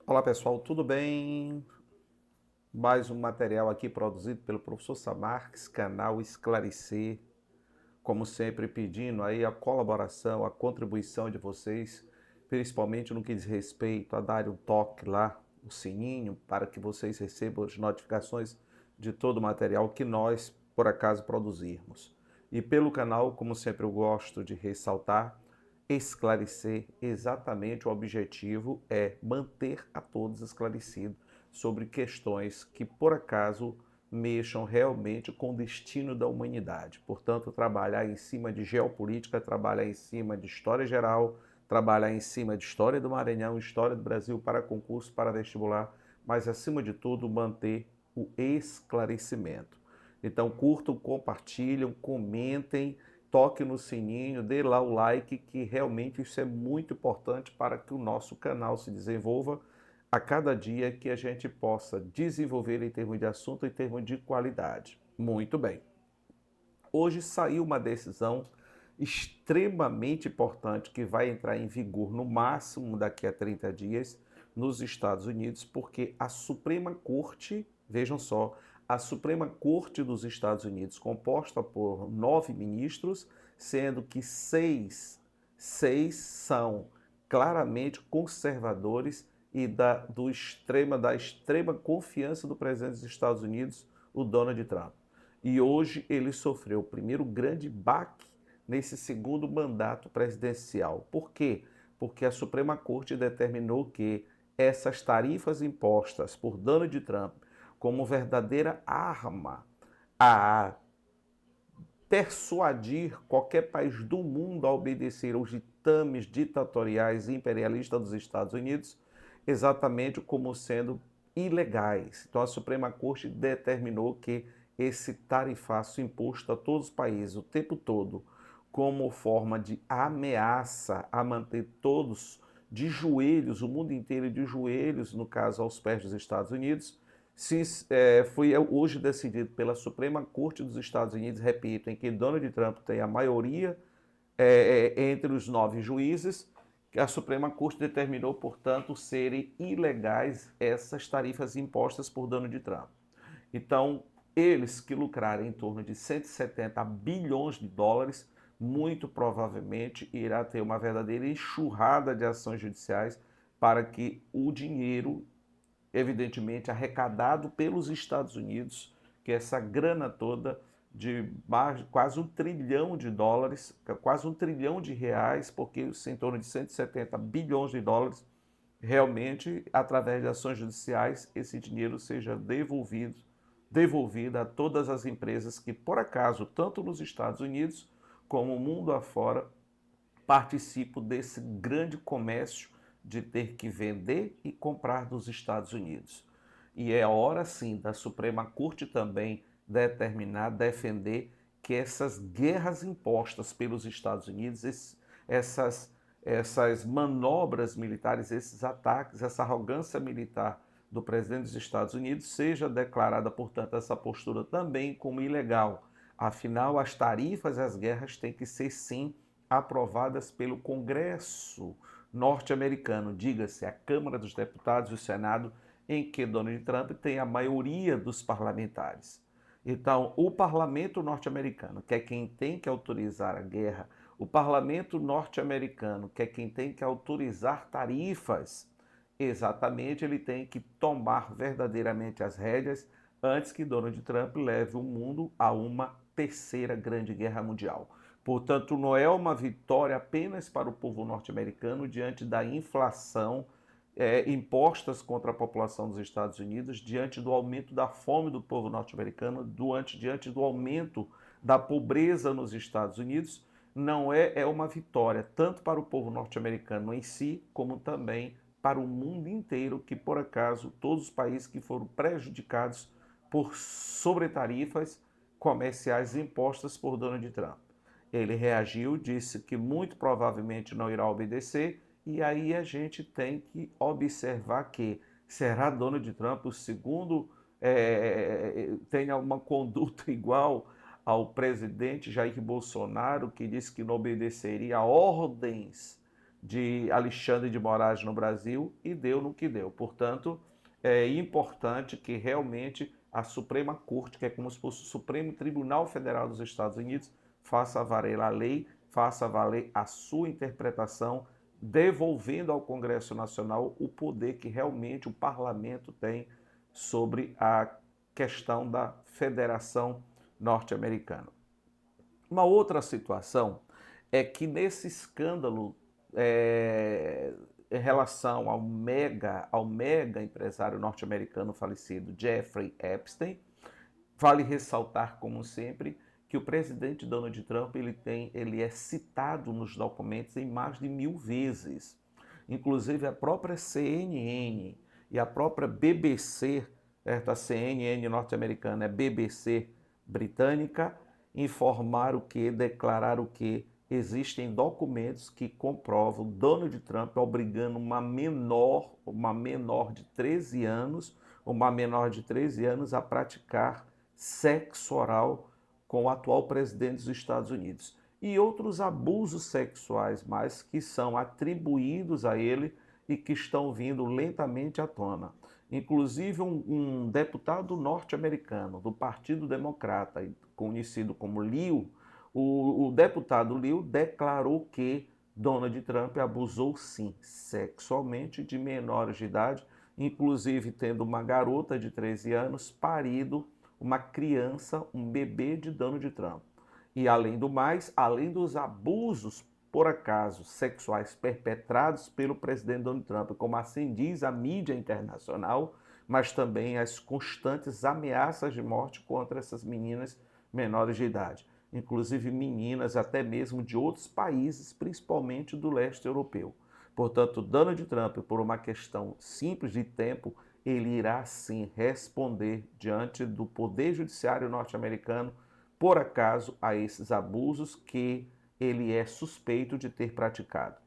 Olá pessoal, tudo bem? Mais um material aqui produzido pelo professor Samarques, canal Esclarecer. Como sempre, pedindo aí a colaboração, a contribuição de vocês, principalmente no que diz respeito a dar um toque lá, o sininho, para que vocês recebam as notificações de todo o material que nós, por acaso, produzirmos. E pelo canal, como sempre eu gosto de ressaltar, esclarecer exatamente o objetivo é manter a todos esclarecidos sobre questões que, por acaso, mexam realmente com o destino da humanidade. Portanto, trabalhar em cima de geopolítica, trabalhar em cima de história geral, trabalhar em cima de história do Maranhão, história do Brasil para concurso, para vestibular, mas acima de tudo manter o esclarecimento. Então curtam, compartilhem, comentem, toquem no sininho, dê lá o like, que realmente isso é muito importante para que o nosso canal se desenvolva a cada dia, que a gente possa desenvolver em termos de assunto, em termos de qualidade. Muito bem. Hoje saiu uma decisão extremamente importante que vai entrar em vigor no máximo daqui a 30 dias nos Estados Unidos, porque a Suprema Corte, vejam só, a Suprema Corte dos Estados Unidos, composta por 9 ministros, sendo que seis são claramente conservadores e da extrema confiança do presidente dos Estados Unidos, o Donald Trump. E hoje ele sofreu o primeiro grande baque nesse segundo mandato presidencial. Por quê? Porque a Suprema Corte determinou que essas tarifas impostas por Donald Trump como verdadeira arma a persuadir qualquer país do mundo a obedecer aos ditames ditatoriais e imperialistas dos Estados Unidos, exatamente como sendo ilegais. Então a Suprema Corte determinou que esse tarifaço imposto a todos os países o tempo todo, como forma de ameaça a manter todos de joelhos, o mundo inteiro de joelhos, no caso aos pés dos Estados Unidos, foi hoje decidido pela Suprema Corte dos Estados Unidos, repito, em que Donald Trump tem a maioria entre os 9 juízes, que a Suprema Corte determinou, portanto, serem ilegais essas tarifas impostas por Donald Trump. Então, eles que lucrarem em torno de 170 bilhões de dólares, muito provavelmente irá ter uma verdadeira enxurrada de ações judiciais para que o dinheiro evidentemente arrecadado pelos Estados Unidos, que é essa grana toda de quase US$ 1 trilhão, quase US$ 1 trilhão, porque em torno de 170 bilhões de dólares, realmente, através de ações judiciais, esse dinheiro seja devolvido a todas as empresas que, por acaso, tanto nos Estados Unidos como no mundo afora, participo desse grande comércio de ter que vender e comprar dos Estados Unidos. E é hora sim da Suprema Corte também determinar, defender que essas guerras impostas pelos Estados Unidos, essas manobras militares, esses ataques, essa arrogância militar do presidente dos Estados Unidos seja declarada, portanto, essa postura também como ilegal. Afinal, as tarifas e as guerras têm que ser sim aprovadas pelo Congresso norte-americano, diga-se a Câmara dos Deputados e o Senado, em que Donald Trump tem a maioria dos parlamentares. Então, o parlamento norte-americano, que é quem tem que autorizar a guerra, o parlamento norte-americano, que é quem tem que autorizar tarifas, exatamente ele tem que tomar verdadeiramente as rédeas antes que Donald Trump leve o mundo a uma terceira grande guerra mundial. Portanto, não é uma vitória apenas para o povo norte-americano diante da inflação impostas contra a população dos Estados Unidos, diante do aumento da fome do povo norte-americano, diante do aumento da pobreza nos Estados Unidos, não é uma vitória tanto para o povo norte-americano em si, como também para o mundo inteiro, que por acaso todos os países que foram prejudicados por sobretarifas comerciais impostas por Donald Trump. Ele reagiu, disse que muito provavelmente não irá obedecer, e aí a gente tem que observar que será Donald Trump o segundo tenha uma conduta igual ao presidente Jair Bolsonaro, que disse que não obedeceria a ordens de Alexandre de Moraes no Brasil e deu no que deu. Portanto, é importante que realmente a Suprema Corte, que é como se fosse o Supremo Tribunal Federal dos Estados Unidos, faça valer a lei, faça valer a sua interpretação, devolvendo ao Congresso Nacional o poder que realmente o parlamento tem sobre a questão da federação norte-americana. Uma outra situação é que nesse escândalo em relação ao mega empresário norte-americano falecido Jeffrey Epstein, vale ressaltar, como sempre, que o presidente Donald Trump ele é citado nos documentos em mais de 1000 vezes. Inclusive a própria CNN e a própria BBC, a CNN norte-americana é BBC britânica, informaram que, declararam que existem documentos que comprovam Donald Trump obrigando uma menor de 13 anos, a praticar sexo oral com o atual presidente dos Estados Unidos. E outros abusos sexuais mais que são atribuídos a ele e que estão vindo lentamente à tona. Inclusive um deputado norte-americano do Partido Democrata, conhecido como Liu, o deputado Liu declarou que Donald Trump abusou sim sexualmente de menores de idade, inclusive tendo uma garota de 13 anos parido uma criança, um bebê de Donald Trump. E além do mais, além dos abusos por acaso sexuais perpetrados pelo presidente Donald Trump, como assim diz a mídia internacional, mas também as constantes ameaças de morte contra essas meninas menores de idade, inclusive meninas até mesmo de outros países, principalmente do leste europeu. Portanto, Donald Trump, por uma questão simples de tempo, ele irá sim responder diante do Poder Judiciário norte-americano por acaso a esses abusos que ele é suspeito de ter praticado.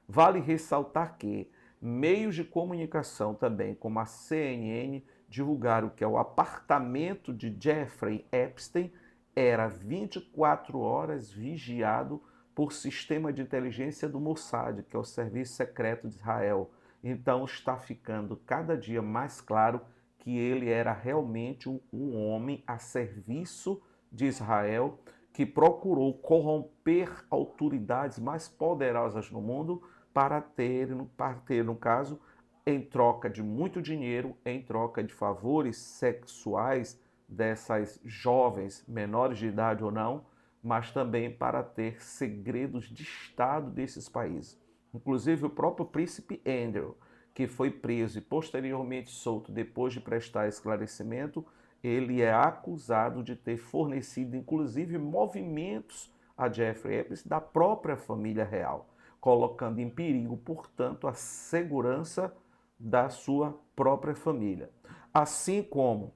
Vale ressaltar que meios de comunicação também, como a CNN, divulgaram que o apartamento de Jeffrey Epstein era 24 horas vigiado por sistema de inteligência do Mossad, que é o Serviço Secreto de Israel. Então está ficando cada dia mais claro que ele era realmente um homem a serviço de Israel, que procurou corromper autoridades mais poderosas no mundo para ter, no caso, em troca de muito dinheiro, em troca de favores sexuais dessas jovens, menores de idade ou não, mas também para ter segredos de Estado desses países. Inclusive o próprio príncipe Andrew, que foi preso e posteriormente solto depois de prestar esclarecimento, ele é acusado de ter fornecido, inclusive, movimentos a Jeffrey Epstein da própria família real, colocando em perigo, portanto, a segurança da sua própria família. Assim como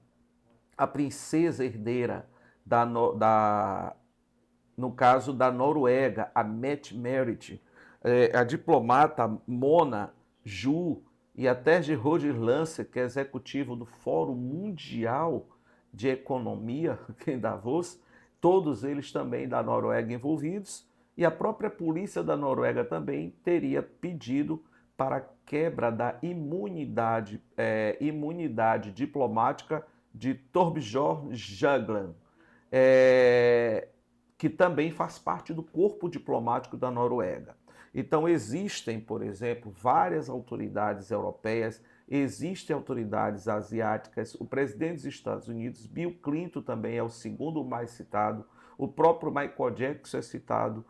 a princesa herdeira no caso da Noruega, a Mette Merit, a diplomata Mona Juul e até Gerhard Lancer, que é executivo do Fórum Mundial de Economia em Davos, todos eles também da Noruega envolvidos, e a própria polícia da Noruega também teria pedido para a quebra da imunidade diplomática de Thorbjørn Jagland, que também faz parte do corpo diplomático da Noruega. Então existem, por exemplo, várias autoridades europeias, existem autoridades asiáticas, o presidente dos Estados Unidos, Bill Clinton também é o segundo mais citado, o próprio Michael Jackson é citado,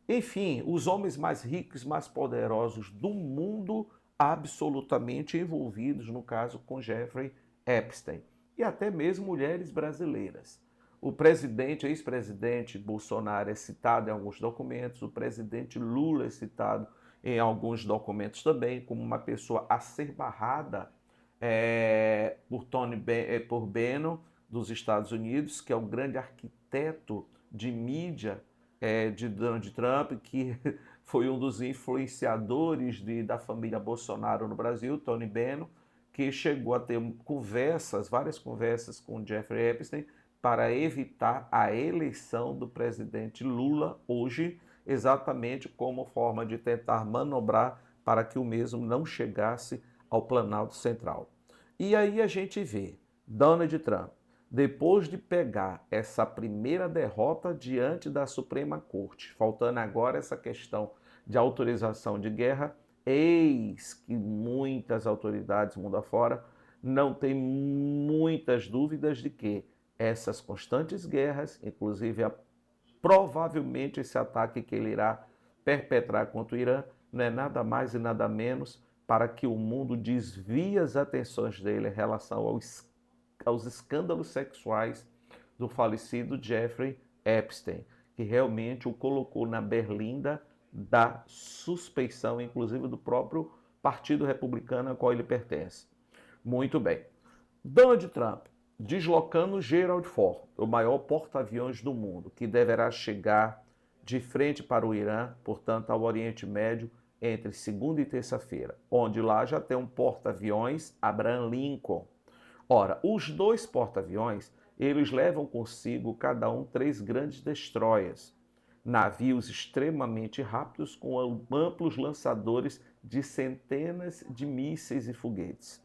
enfim, os homens mais ricos, mais poderosos do mundo absolutamente envolvidos, no caso, com Jeffrey Epstein. E até mesmo mulheres brasileiras. O presidente, ex-presidente Bolsonaro é citado em alguns documentos, o presidente Lula é citado em alguns documentos também, como uma pessoa a ser barrada por Bannon, dos Estados Unidos, que é o grande arquiteto de mídia de Donald Trump, que foi um dos influenciadores da família Bolsonaro no Brasil, Tony Bannon, que chegou a ter várias conversas com Jeffrey Epstein para evitar a eleição do presidente Lula hoje, exatamente como forma de tentar manobrar para que o mesmo não chegasse ao Planalto Central. E aí a gente vê Donald Trump, depois de pegar essa primeira derrota diante da Suprema Corte, faltando agora essa questão de autorização de guerra, eis que muitas autoridades mundo afora não têm muitas dúvidas de que essas constantes guerras, inclusive provavelmente esse ataque que ele irá perpetrar contra o Irã, não é nada mais e nada menos para que o mundo desvie as atenções dele em relação aos escândalos sexuais do falecido Jeffrey Epstein, que realmente o colocou na berlinda da suspeição, inclusive do próprio Partido Republicano ao qual ele pertence. Muito bem. Donald Trump deslocando Gerald Ford, o maior porta-aviões do mundo, que deverá chegar de frente para o Irã, portanto, ao Oriente Médio, entre segunda e terça-feira, onde lá já tem um porta-aviões Abraham Lincoln. Ora, os dois porta-aviões, eles levam consigo cada um 3 grandes destroyers, navios extremamente rápidos com amplos lançadores de centenas de mísseis e foguetes,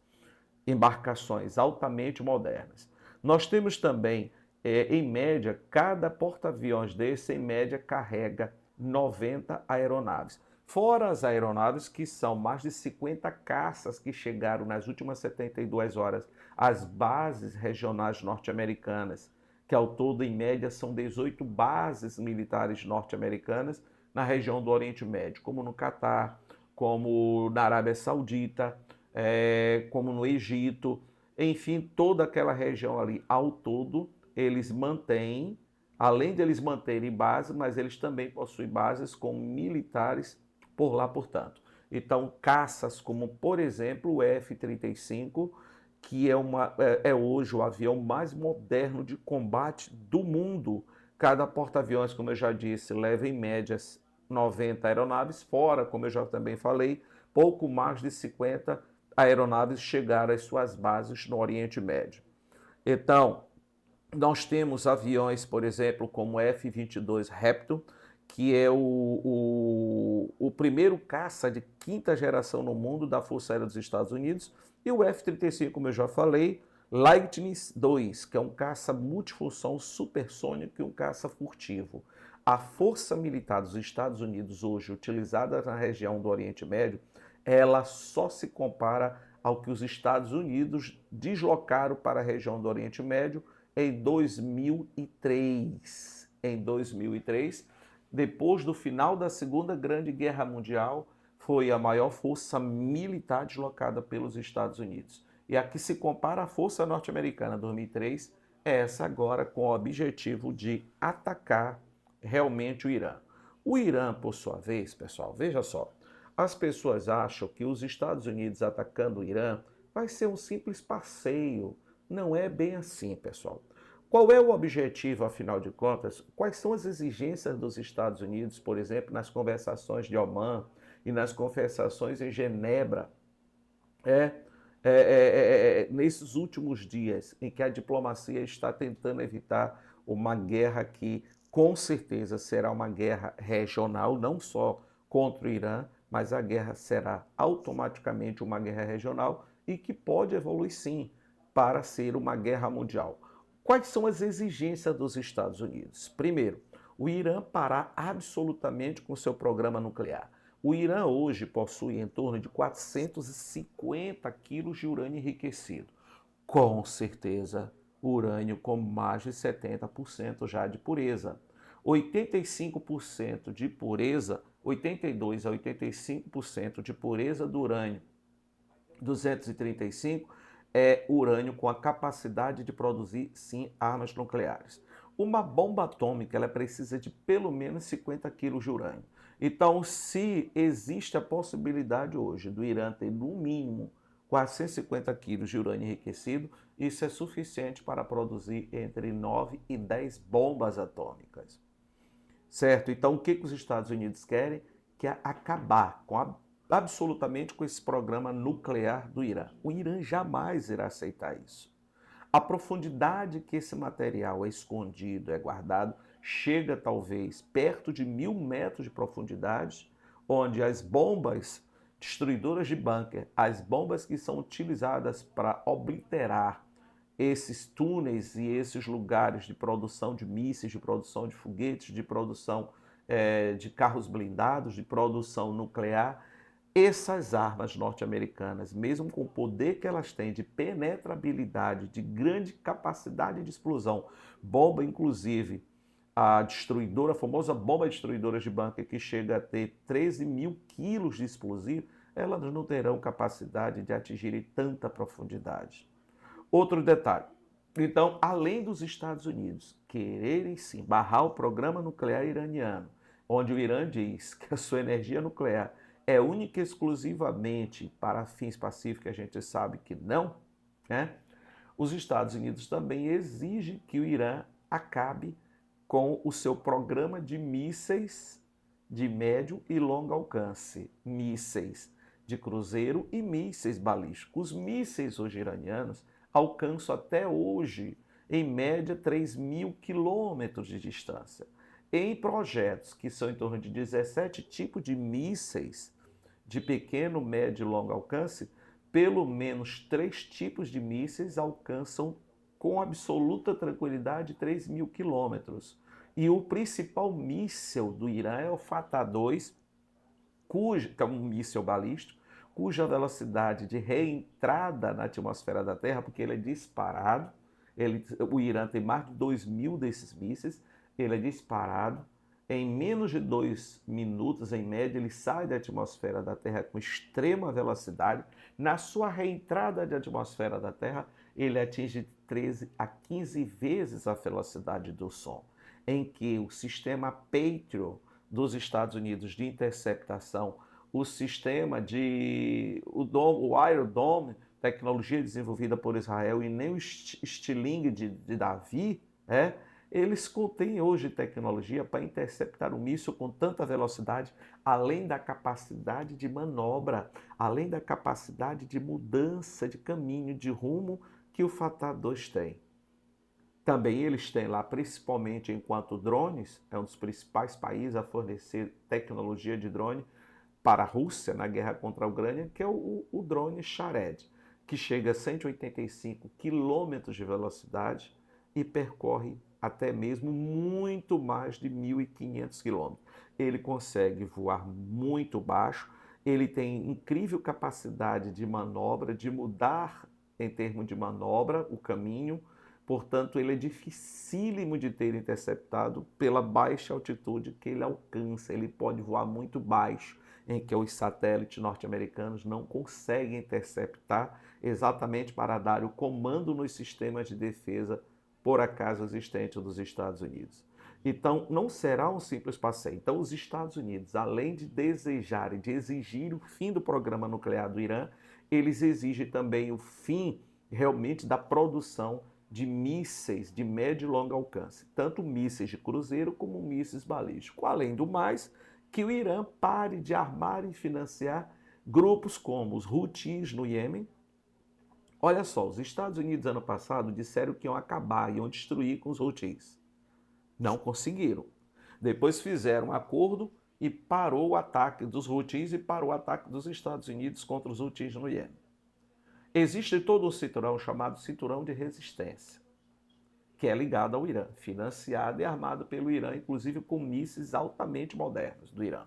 embarcações altamente modernas. Nós temos também, em média, cada porta-aviões desse, em média, carrega 90 aeronaves. Fora as aeronaves, que são mais de 50 caças que chegaram nas últimas 72 horas às bases regionais norte-americanas, que ao todo, em média, são 18 bases militares norte-americanas na região do Oriente Médio, como no Catar, como na Arábia Saudita, como no Egito, enfim, toda aquela região ali, ao todo, eles mantêm, além de eles manterem base, mas eles também possuem bases com militares por lá, portanto. Então, caças como, por exemplo, o F-35, que é hoje o avião mais moderno de combate do mundo. Cada porta-aviões, como eu já disse, leva em média 90 aeronaves, fora, como eu já também falei, pouco mais de 50 aeronaves chegaram às suas bases no Oriente Médio. Então, nós temos aviões, por exemplo, como o F-22 Raptor, que é o primeiro caça de quinta geração no mundo da Força Aérea dos Estados Unidos, e o F-35, como eu já falei, Lightning II, que é um caça multifunção supersônico e um caça furtivo. A força militar dos Estados Unidos hoje, utilizada na região do Oriente Médio, ela só se compara ao que os Estados Unidos deslocaram para a região do Oriente Médio em 2003. Em 2003, depois do final da Segunda Grande Guerra Mundial, foi a maior força militar deslocada pelos Estados Unidos. E a que se compara à força norte-americana 2003 é essa agora com o objetivo de atacar realmente o Irã. O Irã, por sua vez, pessoal, veja só, as pessoas acham que os Estados Unidos atacando o Irã vai ser um simples passeio. Não é bem assim, pessoal. Qual é o objetivo, afinal de contas? Quais são as exigências dos Estados Unidos, por exemplo, nas conversações de Oman e nas conversações em Genebra, nesses últimos dias, em que a diplomacia está tentando evitar uma guerra que, com certeza, será uma guerra regional, não só contra o Irã, mas a guerra será automaticamente uma guerra regional e que pode evoluir, sim, para ser uma guerra mundial. Quais são as exigências dos Estados Unidos? Primeiro, o Irã parar absolutamente com seu programa nuclear. O Irã hoje possui em torno de 450 quilos de urânio enriquecido. Com certeza, urânio com mais de 70% já de pureza. 85% de pureza, 82 a 85% de pureza do urânio 235 é urânio com a capacidade de produzir, sim, armas nucleares. Uma bomba atômica ela precisa de pelo menos 50 quilos de urânio. Então, se existe a possibilidade hoje do Irã ter, no mínimo, 450 quilos de urânio enriquecido, isso é suficiente para produzir entre 9 e 10 bombas atômicas. Certo? Então, o que os Estados Unidos querem? Que é acabar absolutamente com esse programa nuclear do Irã. O Irã jamais irá aceitar isso. A profundidade que esse material é escondido, é guardado, chega talvez perto de 1.000 metros de profundidade, onde as bombas destruidoras de bunker, as bombas que são utilizadas para obliterar esses túneis e esses lugares de produção de mísseis, de produção de foguetes, de produção de carros blindados, de produção nuclear, essas armas norte-americanas, mesmo com o poder que elas têm de penetrabilidade, de grande capacidade de explosão, bomba inclusive, a destruidora, a famosa bomba destruidora de bunker, que chega a ter 13.000 quilos de explosivo, elas não terão capacidade de atingirem tanta profundidade. Outro detalhe. Então, além dos Estados Unidos quererem sim barrar o programa nuclear iraniano, onde o Irã diz que a sua energia nuclear é única e exclusivamente para fins pacíficos, a gente sabe que não, né? Os Estados Unidos também exigem que o Irã acabe com o seu programa de mísseis de médio e longo alcance, mísseis de cruzeiro e mísseis balísticos. Os mísseis hoje iranianos alcançam até hoje, em média, 3.000 quilômetros de distância. Em projetos que são em torno de 17 tipos de mísseis de pequeno, médio e longo alcance, pelo menos 3 tipos de mísseis alcançam com absoluta tranquilidade 3.000 quilômetros. E o principal míssil do Irã é o Fatah 2, que é um míssil balístico, cuja velocidade de reentrada na atmosfera da Terra, porque ele é disparado, o Irã tem mais de 2.000 desses mísseis, ele é disparado, em menos de 2 minutos, em média, ele sai da atmosfera da Terra com extrema velocidade. Na sua reentrada de atmosfera da Terra, ele atinge 13 a 15 vezes a velocidade do som, em que o sistema Patriot dos Estados Unidos de interceptação, o sistema o Iron Dome, tecnologia desenvolvida por Israel, e nem o Stiling de Davi, eles contêm hoje tecnologia para interceptar um míssil com tanta velocidade, além da capacidade de manobra, além da capacidade de mudança de caminho, de rumo que o Fatah 2 tem. Também eles têm lá, principalmente enquanto drones, é um dos principais países a fornecer tecnologia de drone para a Rússia na guerra contra a Ucrânia, que é o drone Shahed, que chega a 185 km de velocidade e percorre até mesmo muito mais de 1.500 km. Ele consegue voar muito baixo, ele tem incrível capacidade de manobra, de mudar em termos de manobra o caminho, portanto ele é dificílimo de ter interceptado pela baixa altitude que ele alcança, ele pode voar muito baixo, em que os satélites norte-americanos não conseguem interceptar exatamente para dar o comando nos sistemas de defesa por acaso existente dos Estados Unidos. Então, não será um simples passeio. Então, os Estados Unidos, além de desejarem, de exigir o fim do programa nuclear do Irã, eles exigem também o fim, realmente, da produção de mísseis de médio e longo alcance, tanto mísseis de cruzeiro como mísseis balísticos. Além do mais, que o Irã pare de armar e financiar grupos como os Houthis no Iêmen. Olha só, os Estados Unidos ano passado disseram que iam acabar, iam destruir com os Houthis. Não conseguiram. Depois fizeram um acordo e parou o ataque dos Houthis e parou o ataque dos Estados Unidos contra os Houthis no Iêmen. Existe todo um cinturão chamado Cinturão de Resistência, que é ligado ao Irã, financiado e armado pelo Irã, inclusive com mísseis altamente modernos do Irã.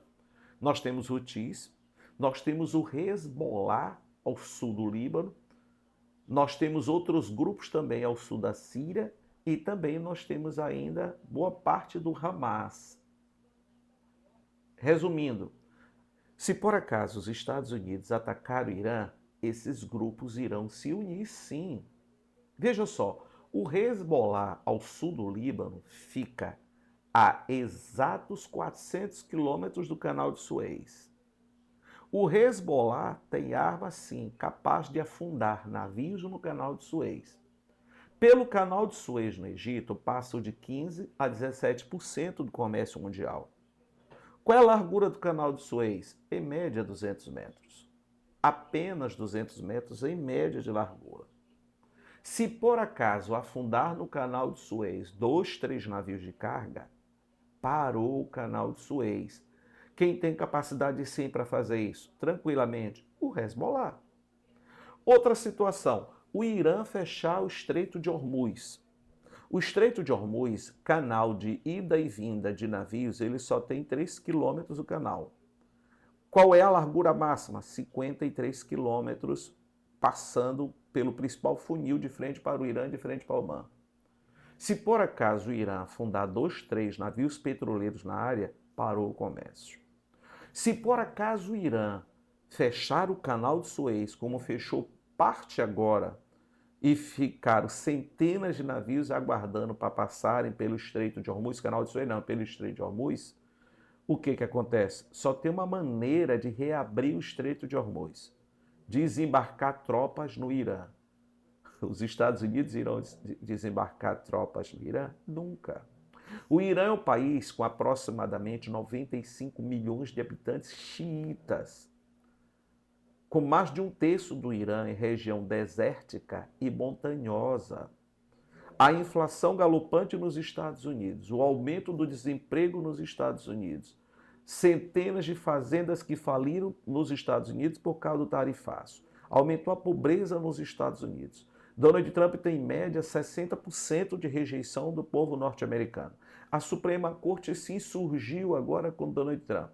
Nós temos Houthis, nós temos o Hezbollah ao sul do Líbano, nós temos outros grupos também ao sul da Síria e também nós temos ainda boa parte do Hamas. Resumindo, se por acaso os Estados Unidos atacarem o Irã, esses grupos irão se unir sim. Veja só, o Hezbollah ao sul do Líbano fica a exatos 400 quilômetros do Canal de Suez. O Hezbollah tem arma, sim, capaz de afundar navios no Canal de Suez. Pelo Canal de Suez no Egito, passam de 15% a 17% do comércio mundial. Qual é a largura do Canal de Suez? Em média, 200 metros. Apenas 200 metros em média de largura. Se por acaso afundar no Canal de Suez 2, 3 navios de carga, parou o canal de Suez. Quem tem capacidade sim para fazer isso? Tranquilamente, o Hezbollah. Outra situação, o Irã fechar o Estreito de Hormuz. O Estreito de Hormuz, canal de ida e vinda de navios, ele só tem 3 quilômetros o canal. Qual é a largura máxima? 53 quilômetros, passando pelo principal funil de frente para o Irã, de frente para o Omã. Se por acaso o Irã afundar 2, 3 navios petroleiros na área, parou o comércio. Se por acaso o Irã fechar o canal de Suez, como fechou parte agora, e ficaram centenas de navios aguardando para passarem pelo Estreito de Hormuz, canal de Suez não, pelo Estreito de Hormuz, o que acontece? Só tem uma maneira de reabrir o Estreito de Hormuz: desembarcar tropas no Irã. Os Estados Unidos irão desembarcar tropas no Irã? Nunca. O Irã é um país com aproximadamente 95 milhões de habitantes xiitas, com mais de um terço do Irã em região desértica e montanhosa. A inflação galopante nos Estados Unidos, o aumento do desemprego nos Estados Unidos, centenas de fazendas que faliram nos Estados Unidos por causa do tarifaço, aumentou a pobreza nos Estados Unidos. Donald Trump tem em média 60% de rejeição do povo norte-americano. A Suprema Corte se insurgiu agora com Donald Trump.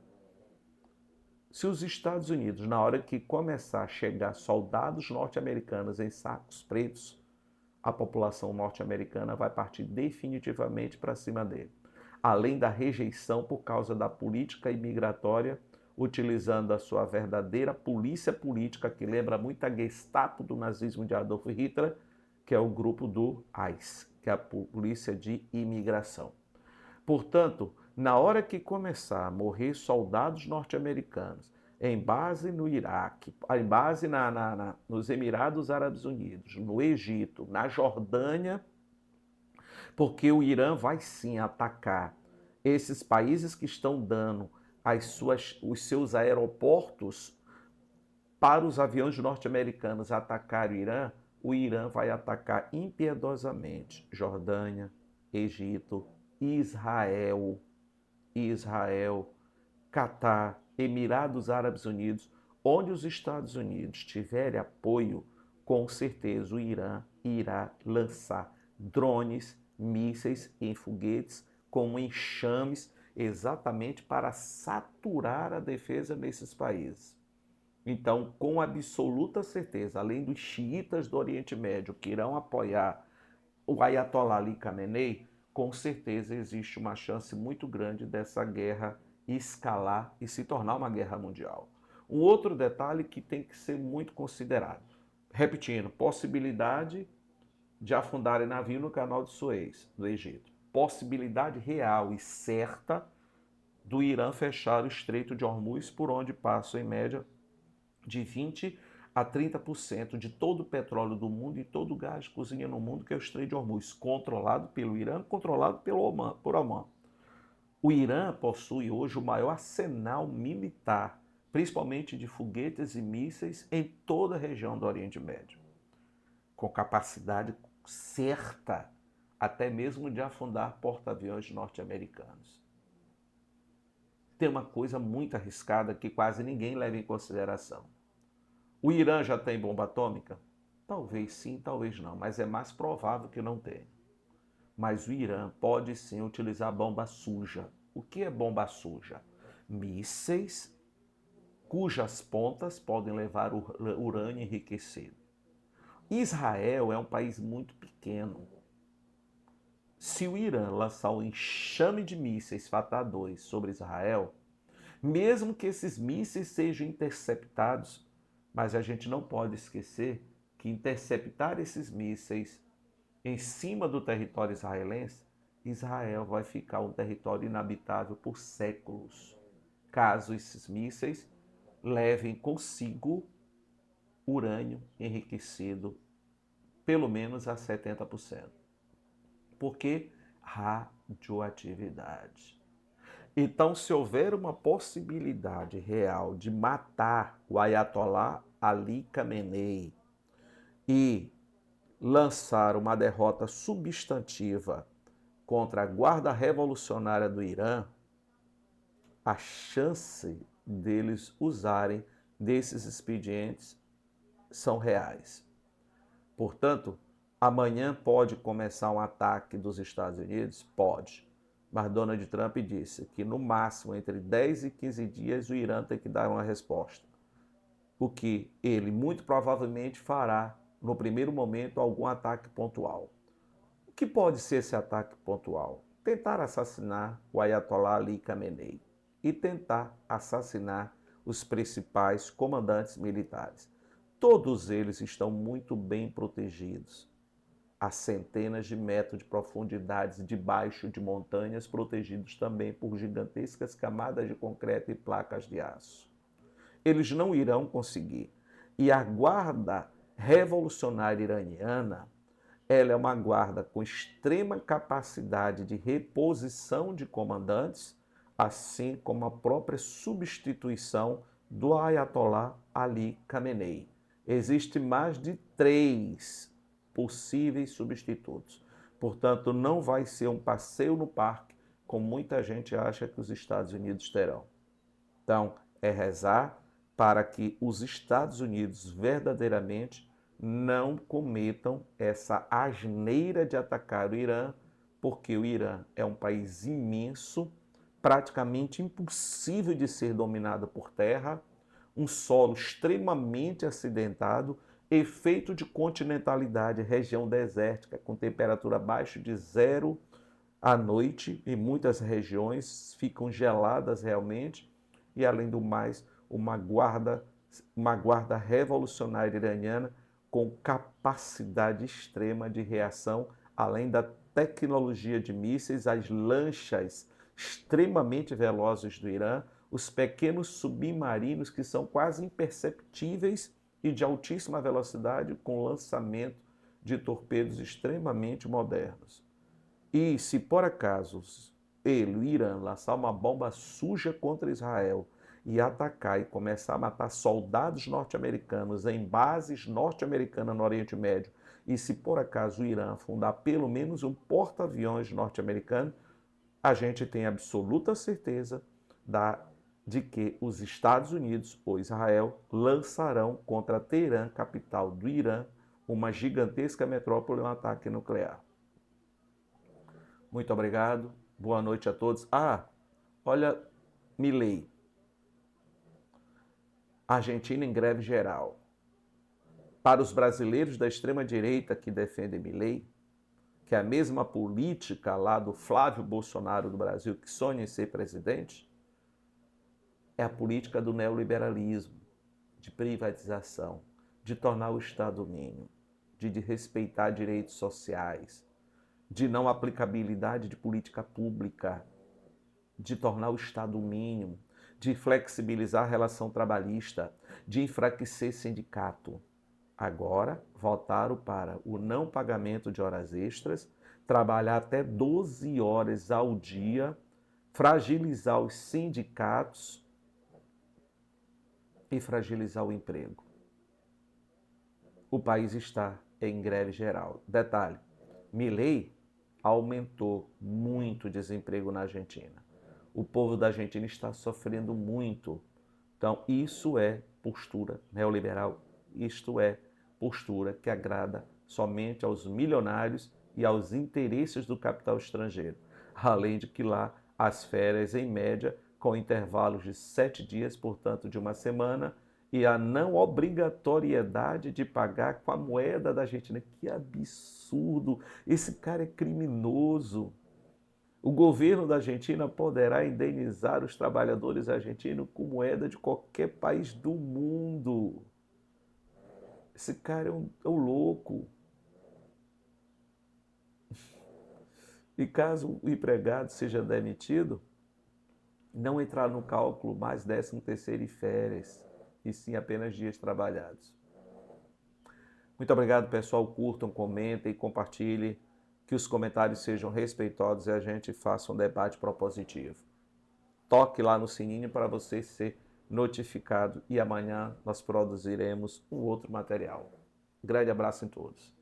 Se os Estados Unidos, na hora que começar a chegar soldados norte-americanos em sacos pretos, a população norte-americana vai partir definitivamente para cima dele. Além da rejeição por causa da política imigratória, utilizando a sua verdadeira polícia política, que lembra muito a Gestapo do nazismo de Adolf Hitler, que é o grupo do ICE, que é a Polícia de Imigração. Portanto, na hora que começar a morrer soldados norte-americanos em base no Iraque, em base nos Emirados Árabes Unidos, no Egito, na Jordânia, porque o Irã vai sim atacar esses países que estão dando os seus aeroportos para os aviões norte-americanos atacarem o Irã vai atacar impiedosamente Jordânia, Egito, Israel, Catar, Emirados Árabes Unidos, onde os Estados Unidos tiverem apoio, com certeza o Irã irá lançar drones, mísseis em foguetes com enxames exatamente para saturar a defesa desses países. Então, com absoluta certeza, além dos xiitas do Oriente Médio que irão apoiar o Ayatollah Ali Khamenei, com certeza existe uma chance muito grande dessa guerra escalar e se tornar uma guerra mundial. Um outro detalhe que tem que ser muito considerado. Repetindo, possibilidade de afundarem navio no canal de Suez, do Egito. Possibilidade real e certa do Irã fechar o Estreito de Hormuz, por onde passa, em média, de 20% a 30% de todo o petróleo do mundo e todo o gás de cozinha no mundo, que é o Estreito de Hormuz, controlado pelo Irã, controlado por Omã. O Irã possui hoje o maior arsenal militar, principalmente de foguetes e mísseis, em toda a região do Oriente Médio, com capacidade certa até mesmo de afundar porta-aviões norte-americanos. Tem uma coisa muito arriscada que quase ninguém leva em consideração. O Irã já tem bomba atômica? Talvez sim, talvez não, mas é mais provável que não tenha. Mas o Irã pode sim utilizar bomba suja. O que é bomba suja? Mísseis cujas pontas podem levar urânio enriquecido. Israel é um país muito pequeno. Se o Irã lançar um enxame de mísseis Fatah 2 sobre Israel, mesmo que esses mísseis sejam interceptados, mas a gente não pode esquecer que interceptar esses mísseis em cima do território israelense, Israel vai ficar um território inabitável por séculos, caso esses mísseis levem consigo urânio enriquecido pelo menos a 70%. Por que radioatividade? Então, se houver uma possibilidade real de matar o Ayatollah Ali Khamenei e lançar uma derrota substantiva contra a Guarda Revolucionária do Irã, a chance deles usarem desses expedientes são reais. Portanto, amanhã pode começar um ataque dos Estados Unidos? Pode. Mas Donald Trump disse que no máximo entre 10 e 15 dias o Irã tem que dar uma resposta. O que ele muito provavelmente fará no primeiro momento algum ataque pontual. O que pode ser esse ataque pontual? Tentar assassinar o Ayatollah Ali Khamenei e tentar assassinar os principais comandantes militares. Todos eles estão muito bem protegidos, a centenas de metros de profundidades debaixo de montanhas, protegidos também por gigantescas camadas de concreto e placas de aço. Eles não irão conseguir. E a Guarda Revolucionária Iraniana, ela é uma guarda com extrema capacidade de reposição de comandantes, assim como a própria substituição do Ayatollah Ali Khamenei. Existem mais de 3 possíveis substitutos. Portanto, não vai ser um passeio no parque, como muita gente acha que os Estados Unidos terão. Então, é rezar para que os Estados Unidos verdadeiramente não cometam essa asneira de atacar o Irã, porque o Irã é um país imenso, praticamente impossível de ser dominado por terra, um solo extremamente acidentado, efeito de continentalidade, região desértica, com temperatura abaixo de 0 à noite, e muitas regiões ficam geladas realmente, e além do mais, uma guarda revolucionária iraniana com capacidade extrema de reação, além da tecnologia de mísseis, as lanchas extremamente velozes do Irã, os pequenos submarinos que são quase imperceptíveis e de altíssima velocidade, com lançamento de torpedos extremamente modernos. E se por acaso ele, o Irã, lançar uma bomba suja contra Israel e atacar e começar a matar soldados norte-americanos em bases norte-americanas no Oriente Médio, e se por acaso o Irã fundar pelo menos um porta-aviões norte-americano, a gente tem absoluta certeza de que os Estados Unidos ou Israel lançarão contra Teherã, capital do Irã, uma gigantesca metrópole, um ataque nuclear. Muito obrigado, boa noite a todos. Olha, Milei. Argentina em greve geral. Para os brasileiros da extrema-direita que defendem Milei, que é a mesma política lá do Flávio Bolsonaro do Brasil, que sonha em ser presidente, é a política do neoliberalismo, de privatização, de tornar o Estado mínimo, de respeitar direitos sociais, de não aplicabilidade de política pública, de tornar o Estado mínimo, de flexibilizar a relação trabalhista, de enfraquecer sindicato. Agora, voltaram para o não pagamento de horas extras, trabalhar até 12 horas ao dia, fragilizar os sindicatos e fragilizar o emprego. O país está em greve geral. Detalhe, Milei aumentou muito o desemprego na Argentina. O povo da Argentina está sofrendo muito. Então, isso é postura neoliberal, isto é postura que agrada somente aos milionários e aos interesses do capital estrangeiro. Além de que lá as férias, em média, com intervalos de 7 dias, portanto de uma semana, e a não obrigatoriedade de pagar com a moeda da Argentina. Que absurdo! Esse cara é criminoso. O governo da Argentina poderá indenizar os trabalhadores argentinos com moeda de qualquer país do mundo. Esse cara é um louco. E caso o empregado seja demitido, não entrar no cálculo mais 13º e férias, e sim apenas dias trabalhados. Muito obrigado, pessoal. Curtam, comentem, compartilhem, que os comentários sejam respeitosos e a gente faça um debate propositivo. Toque lá no sininho para você ser notificado e amanhã nós produziremos um outro material. Grande abraço em todos.